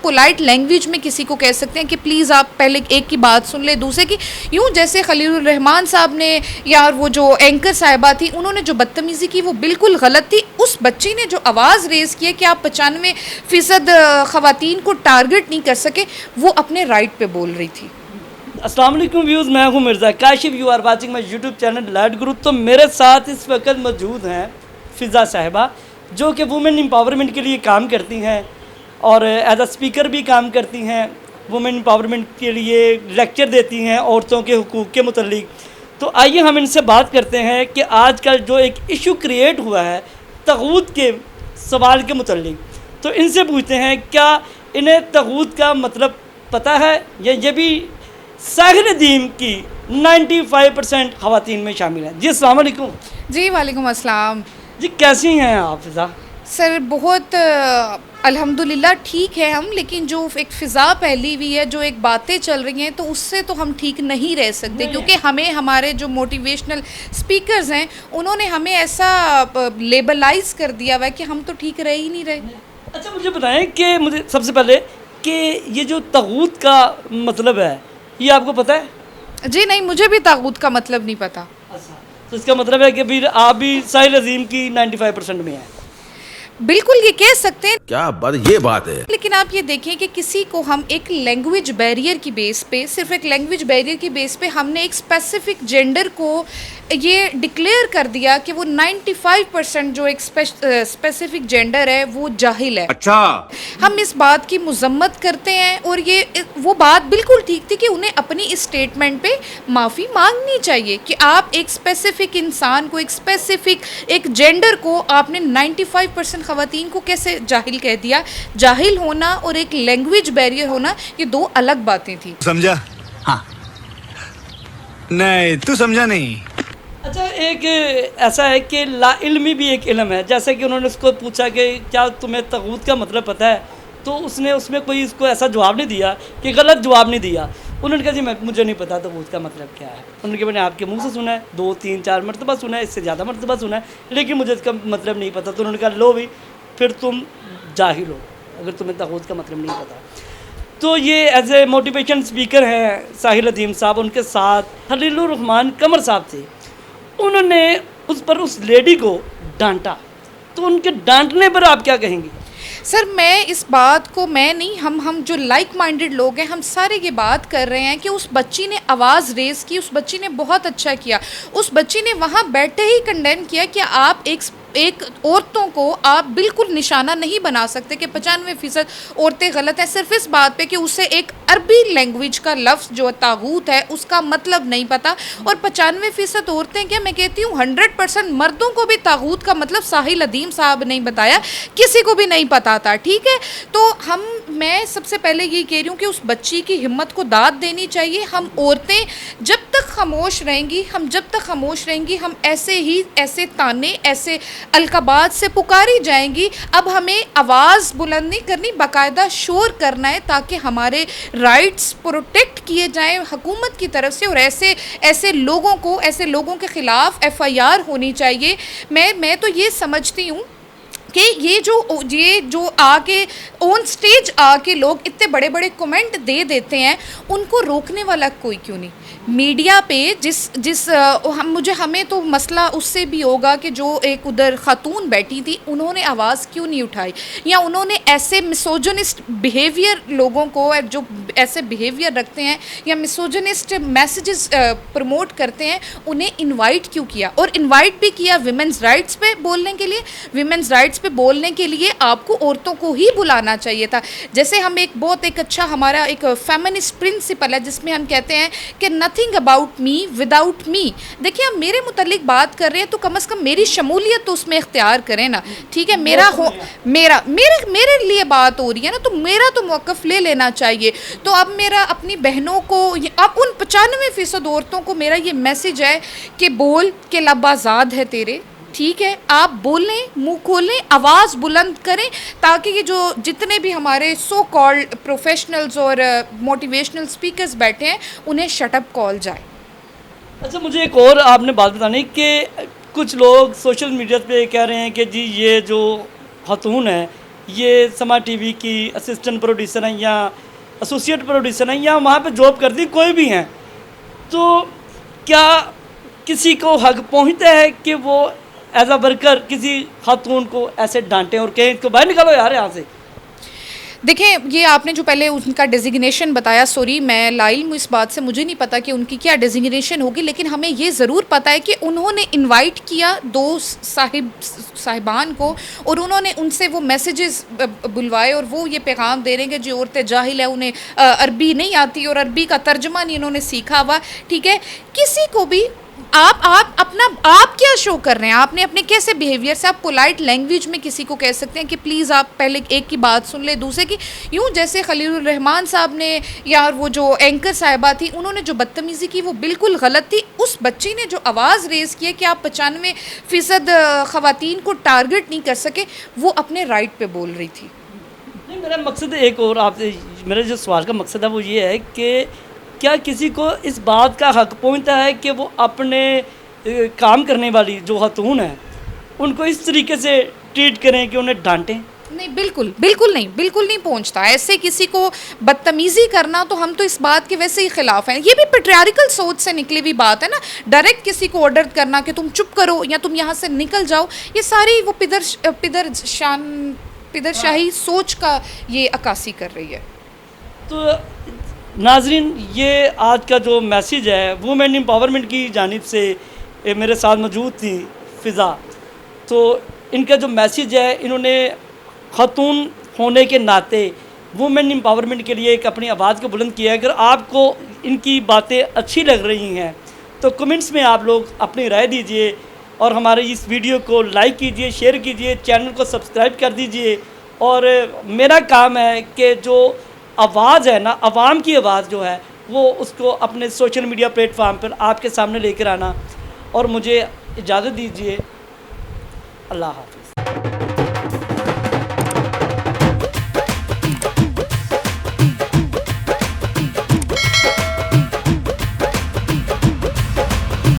Polite language में किसी को कह सकते हैं कि प्लीज़ आप पहले एक की बात सुन ले, दूसरे की, यूँ जैसे खलीलुर रहमान साहब ने या वो जो एंकर साहिबा थी उन्होंने जो बदतमीज़ी की वो बिल्कुल गलत थी। उस बच्ची ने जो आवाज़ रेज़ की है कि आप 95% ख़वातीन को टारगेट नहीं कर सके, वो अपने राइट पे बोल रही थी। अस्सलाम वालेकुम व्यूज़, मैं हूं Mirza Kashif, you are watching my YouTube channel light group. तो मेरे साथ इस वक्त मौजूद हैं फ़िज़ा साहिबा, जो कि वुमेन एम्पावरमेंट के लिए काम करती हैं और एज अ स्पीकर भी काम करती हैं। वुमेन एम्पावरमेंट के लिए लेक्चर देती हैं औरतों के हुकूक़ के मुतल्लिक। तो आइए हम इनसे बात करते हैं कि आजकल जो एक इशू क्रिएट हुआ है तग़ूत के सवाल के मुतल्लिक, तो इनसे पूछते हैं क्या इन्हें तग़ूत का मतलब पता है या ये भी साहिर दीन की 95% ख़वातीन में शामिल हैं। जी अस्सलाम वालेकुम। जी वालेकुम अस्सलाम। जी कैसी हैं आप फ़िज़ा? सर बहुत अल्हम्दुलिल्लाह ठीक है हम, लेकिन जो एक फ़िज़ा फैली हुई है, जो एक बातें चल रही हैं, तो उससे तो हम ठीक नहीं रह सकते, क्योंकि हमें हमारे जो मोटिवेशनल स्पीकर्स हैं उन्होंने हमें ऐसा लेबलाइज कर दिया हुआ है कि हम तो ठीक रह ही नहीं रहे। अच्छा मुझे बताएं कि मुझे सबसे पहले कि ये जो तग़ूत का मतलब है ये आपको पता है? जी नहीं, मुझे भी तागूत का मतलब नहीं पता। अच्छा, तो इसका मतलब है कि फिर आप भी साहिल अजीम की 95% में हैं। बिल्कुल ये कह सकते हैं, क्या बात, ये बात है। लेकिन आप ये देखें कि किसी को हम एक लैंग्वेज बैरियर की बेस पे, सिर्फ एक लैंग्वेज बैरियर की बेस पे हमने एक स्पेसिफिक जेंडर को ये डिक्लेयर कर दिया कि वो 95% जो एक स्पेसिफिक जेंडर है वो जाहिल है। अच्छा, हम इस बात की मजम्मत करते हैं और ये वो बात बिल्कुल ठीक थी कि उन्हें अपनी इस स्टेटमेंट पे माफ़ी मांगनी चाहिए कि आप एक स्पेसिफिक इंसान को, एक स्पेसिफिक एक जेंडर को आपने 95% ख़वातीन को कैसे जाहिल कह दिया। जाहिल होना और एक लैंग्वेज बैरियर होना ये दो अलग बातें थी। समझा? हाँ। नहीं, तू समझा नहीं। अच्छा, एक ऐसा है कि ला इल्मी भी एक इल्म है। जैसे कि उन्होंने उसको पूछा कि क्या तुम्हें तग़ूत का मतलब पता है, तो उसने उसमें कोई इसको ऐसा जवाब नहीं दिया कि गलत जवाब नहीं दिया। उन्होंने कहा जी मुझे नहीं पता तग़ूत का मतलब क्या है। उन्होंने कहा मैंने आपके मुंह से सुना है, 2 3 4 मरतबा सुना है, इससे ज़्यादा मरतबा सुना है, लेकिन मुझे इसका मतलब नहीं पता। तो उन्होंने कहा लो भी, फिर तुम जाहिल हो अगर तुम्हें तग़ूत का मतलब नहीं पता। तो ये एज ए मोटिवेशन स्पीकर हैं साहिल अदीम साहब, उनके साथ खलीलुर रहमान कमर साहब थे। उन्होंने उस लेडी को डांटा, तो उनके डांटने पर आप क्या कहेंगे? सर मैं इस बात को, मैं नहीं, हम जो लाइक माइंडेड लोग हैं हम सारे ये बात कर रहे हैं कि उस बच्ची ने आवाज़ रेज़ की, उस बच्ची ने बहुत अच्छा किया। उस बच्ची ने वहाँ बैठे ही कंडेम किया कि आप एक औरतों को आप बिल्कुल निशाना नहीं बना सकते कि 95% औरतें गलत हैं सिर्फ इस बात पे कि उसे एक अरबी लैंग्वेज का लफ्ज़ जो तागूत है उसका मतलब नहीं पता। और 95% औरतें क्या, मैं कहती हूँ 100% मर्दों को भी तागूत का मतलब साहिल अदीम साहब नहीं बताया, किसी को भी नहीं पता था। ठीक है, तो मैं सबसे पहले ये कह रही हूँ कि उस बच्ची की हिम्मत को दाद देनी चाहिए। हम औरतें जब तक खामोश रहेंगी, हम ऐसे ताने, ऐसे अलकाबाद से पुकारी जाएंगी। अब हमें आवाज़ बुलंद नहीं करनी, बाकायदा शोर करना है ताकि हमारे राइट्स प्रोटेक्ट किए जाएं हुकूमत की तरफ से। और ऐसे लोगों के ख़िलाफ़ FIR होनी चाहिए। मैं तो ये समझती हूँ कि ये जो आके ऑन स्टेज आके लोग इतने बड़े बड़े कमेंट दे देते हैं, उनको रोकने वाला कोई क्यों नहीं? मीडिया पे हमें तो मसला उससे भी होगा कि जो एक उधर खातून बैठी थी उन्होंने आवाज़ क्यों नहीं उठाई, या उन्होंने ऐसे मिसोजनिस्ट बिहेवियर लोगों को जो ऐसे बिहेवियर रखते हैं या मिसोजनिस्ट मैसेजेस प्रमोट करते हैं उन्हें इनवाइट क्यों किया। और इनवाइट भी किया विमेंस राइट्स पे बोलने के लिए। विमेंस राइट्स पे बोलने के लिए आपको औरतों को ही बुलाना चाहिए था। जैसे हम एक अच्छा हमारा एक फेमिनिस्ट प्रिंसिपल है जिसमें हम कहते हैं कि nothing about me without me. देखिए, हम मेरे मुतल्लिक बात कर रहे हैं तो कम से कम मेरी शमूलियत तो उसमें इख्तियार करें ना। ठीक है, मेरे लिए बात हो रही है ना, तो मेरा तो मौक़िफ़ ले लेना चाहिए। तो अब मेरा अपनी बहनों को, अब उन 95% औरतों को मेरा ये मैसेज है कि बोल के लब आज़ाद है तेरे। ठीक है, आप बोलें, मुंह खोलें, आवाज़ बुलंद करें ताकि ये जो जितने भी हमारे सो कॉल्ड प्रोफेशनल्स और मोटिवेशनल स्पीकर्स बैठे हैं उन्हें शटअप कॉल जाए। अच्छा, मुझे एक और आपने बात बतानी कि कुछ लोग सोशल मीडिया पे कह रहे हैं कि जी ये जो खातून है ये समा टीवी की असिस्टेंट प्रोड्यूसर हैं या एसोसिएट प्रोड्यूसर हैं या वहाँ पे जॉब करती कोई भी हैं, तो क्या किसी को हक पहुँचता है कि वो एज अ वर्कर किसी खातून को ऐसे डांटें और कहें इसको बाहर निकालो यार यहाँ से? देखिए, ये आपने जो पहले उनका डेजिग्नेशन बताया, सॉरी मैं लाइल हूँ इस बात से, मुझे नहीं पता कि उनकी क्या डेजिग्नेशन होगी, लेकिन हमें ये ज़रूर पता है कि उन्होंने इनवाइट किया दो साहिबान को और उन्होंने उनसे वो मैसेजेस बुलवाए और वो ये पैगाम दे रहे हैं कि जो औरतें जाहिल है, उन्हें अरबी नहीं आती और अरबी का तर्जमा नहीं इन्होंने सीखा हुआ, ठीक है। किसी को भी आप अपना आप क्या शो कर रहे हैं, आपने अपने कैसे बिहेवियर से आप पोलाइट लैंग्वेज में किसी को कह सकते हैं कि प्लीज़ आप पहले एक की बात सुन ले, दूसरे की, यूँ जैसे खलीलुर रहमान साहब ने या वो जो एंकर साहिबा थी उन्होंने जो बदतमीज़ी की वो बिल्कुल गलत थी। उस बच्ची ने जो आवाज़ रेज़ की है कि आप 95% ख़वातीन को टारगेट नहीं कर सके, वो अपने राइट पे बोल रही थी। नहीं, मेरा मकसद एक और आपसे, मेरा जो सवाल का मकसद है वो ये है कि क्या किसी को इस बात का हक पहुंचता है कि वो अपने काम करने वाली जो खातून है उनको इस तरीके से ट्रीट करें कि उन्हें डांटें? नहीं, बिल्कुल बिल्कुल नहीं पहुंचता। ऐसे किसी को बदतमीज़ी करना तो हम तो इस बात के वैसे ही खिलाफ हैं। ये भी पेट्रियार्कल सोच से निकली हुई बात है ना, डायरेक्ट किसी को ऑर्डर करना कि तुम चुप करो या तुम यहाँ से निकल जाओ, ये सारी वो पिदरशाही सोच का ये अक्कासी कर रही है। तो नाजरीन, ये आज का जो मैसेज है वुमेन एम्पावरमेंट की जानिब से मेरे साथ मौजूद थी फ़िज़ा, तो इनका जो मैसेज है, इन्होंने खातून होने के नाते वुमेन एम्पावरमेंट के लिए एक अपनी आवाज़ को बुलंद किया है। अगर आपको इनकी बातें अच्छी लग रही हैं तो कमेंट्स में आप लोग अपनी राय दीजिए और हमारे इस वीडियो को लाइक कीजिए, शेयर कीजिए, चैनल को सब्सक्राइब कर दीजिए। और मेरा काम है कि जो आवाज़ है ना, आवाम की आवाज़ जो है वो उसको अपने सोशल मीडिया प्लेटफार्म पर आपके सामने लेकर आना। और मुझे इजाज़त दीजिए, अल्लाह हाफ़िज़।